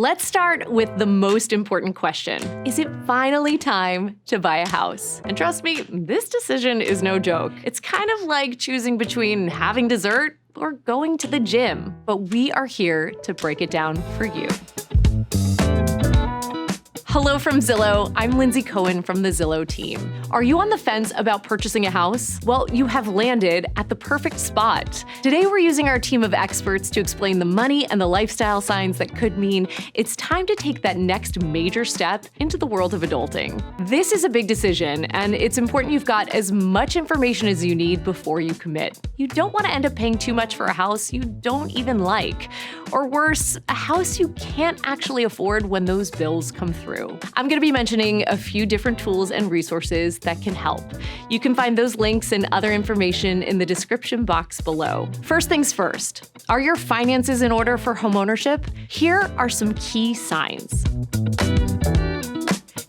Let's start with the most important question. Is it finally time to buy a house? And trust me, this decision is no joke. It's kind of like choosing between having dessert or going to the gym. But we are here to break it down for you. Hello from Zillow. I'm Lindsay Cohen from the Zillow team. Are you on the fence about purchasing a house? Well, you have landed at the perfect spot. Today, we're using our team of experts to explain the money and the lifestyle signs that could mean it's time to take that next major step into the world of adulting. This is a big decision, and it's important you've got as much information as you need before you commit. You don't want to end up paying too much for a house you don't even like. Or worse, a house you can't actually afford when those bills come through. I'm going to be mentioning a few different tools and resources that can help. You can find those links and other information in the description box below. First things first, are your finances in order for homeownership? Here are some key signs.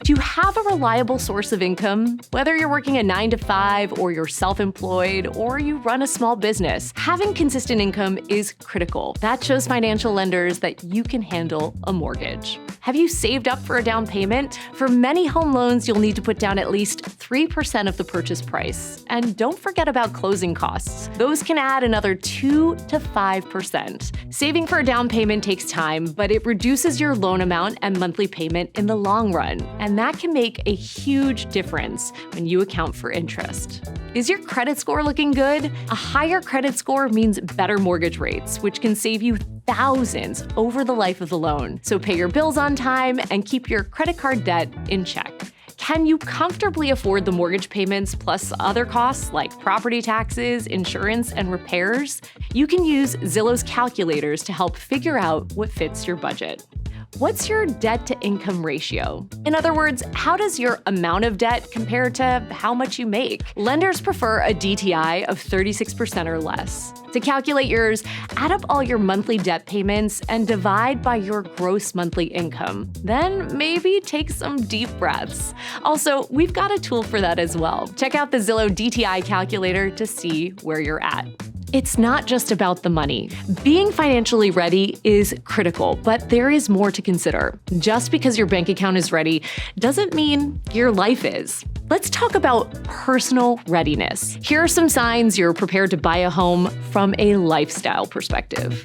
Do you have a reliable source of income? Whether you're working a 9-to-5 or you're self-employed or you run a small business, having consistent income is critical. That shows financial lenders that you can handle a mortgage. Have you saved up for a down payment? For many home loans, you'll need to put down at least 3% of the purchase price. And don't forget about closing costs. Those can add another 2 to 5%. Saving for a down payment takes time, but it reduces your loan amount and monthly payment in the long run. And that can make a huge difference when you account for interest. Is your credit score looking good? A higher credit score means better mortgage rates, which can save you thousands over the life of the loan. So pay your bills on time and keep your credit card debt in check. Can you comfortably afford the mortgage payments plus other costs like property taxes, insurance, and repairs? You can use Zillow's calculators to help figure out what fits your budget. What's your debt-to-income ratio? In other words, how does your amount of debt compare to how much you make? Lenders prefer a DTI of 36% or less. To calculate yours, add up all your monthly debt payments and divide by your gross monthly income. Then maybe take some deep breaths. Also, we've got a tool for that as well. Check out the Zillow DTI Calculator to see where you're at. It's not just about the money. Being financially ready is critical, but there is more to consider. Just because your bank account is ready doesn't mean your life is. Let's talk about personal readiness. Here are some signs you're prepared to buy a home from a lifestyle perspective.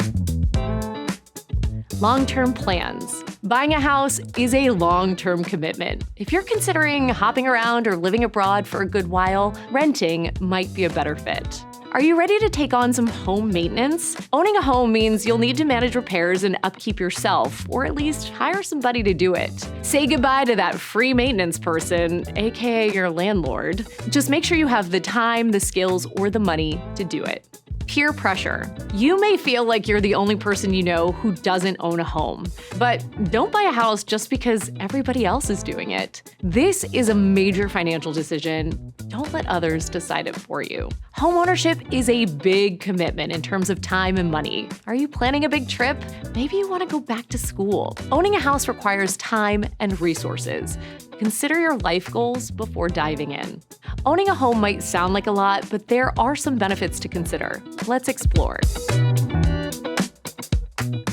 Long-term plans. Buying a house is a long-term commitment. If you're considering hopping around or living abroad for a good while, renting might be a better fit. Are you ready to take on some home maintenance? Owning a home means you'll need to manage repairs and upkeep yourself, or at least hire somebody to do it. Say goodbye to that free maintenance person, aka your landlord. Just make sure you have the time, the skills, or the money to do it. Peer pressure. You may feel like you're the only person you know who doesn't own a home, but don't buy a house just because everybody else is doing it. This is a major financial decision. Don't let others decide it for you. Homeownership is a big commitment in terms of time and money. Are you planning a big trip? Maybe you want to go back to school. Owning a house requires time and resources. Consider your life goals before diving in. Owning a home might sound like a lot, but there are some benefits to consider. Let's explore.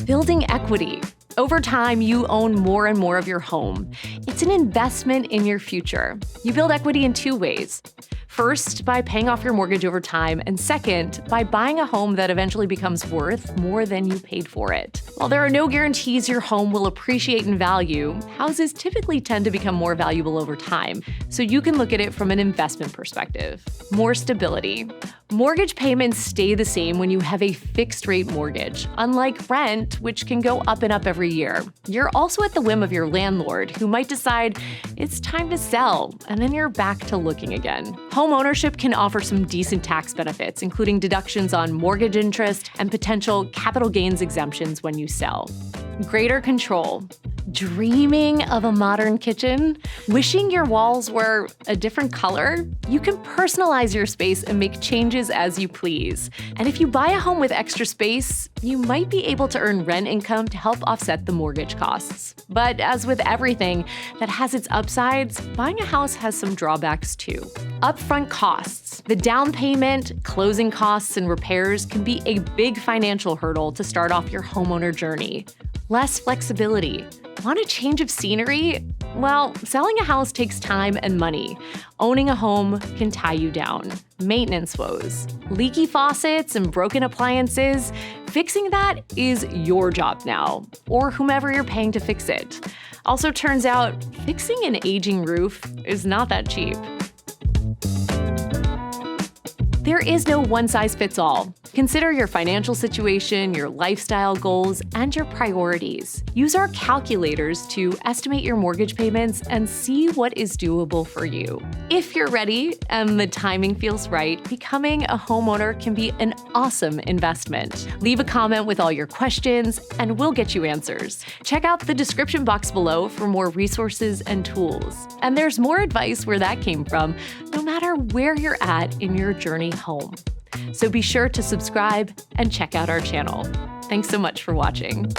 Building equity. Over time, you own more and more of your home. It's an investment in your future. You build equity in two ways. First, by paying off your mortgage over time, and second, by buying a home that eventually becomes worth more than you paid for it. While there are no guarantees your home will appreciate in value, houses typically tend to become more valuable over time, so you can look at it from an investment perspective. More stability. Mortgage payments stay the same when you have a fixed-rate mortgage, unlike rent, which can go up and up every year. You're also at the whim of your landlord, who might decide it's time to sell, and then you're back to looking again. Home ownership can offer some decent tax benefits, including deductions on mortgage interest and potential capital gains exemptions when you sell. Greater control. Dreaming of a modern kitchen? Wishing your walls were a different color? You can personalize your space and make changes as you please. And if you buy a home with extra space, you might be able to earn rent income to help offset the mortgage costs. But as with everything that has its upsides, buying a house has some drawbacks too. Upfront costs. The down payment, closing costs, and repairs can be a big financial hurdle to start off your homeowner journey. Less flexibility? Want a change of scenery? Well, selling a house takes time and money. Owning a home can tie you down. Maintenance woes, leaky faucets and broken appliances. Fixing that is your job now, or whomever you're paying to fix it. Also turns out, fixing an aging roof is not that cheap. There is no one-size-fits-all. Consider your financial situation, your lifestyle goals, and your priorities. Use our calculators to estimate your mortgage payments and see what is doable for you. If you're ready and the timing feels right, becoming a homeowner can be an awesome investment. Leave a comment with all your questions, and we'll get you answers. Check out the description box below for more resources and tools. And there's more advice where that came from, no matter where you're at in your journey home. So be sure to subscribe and check out our channel. Thanks so much for watching.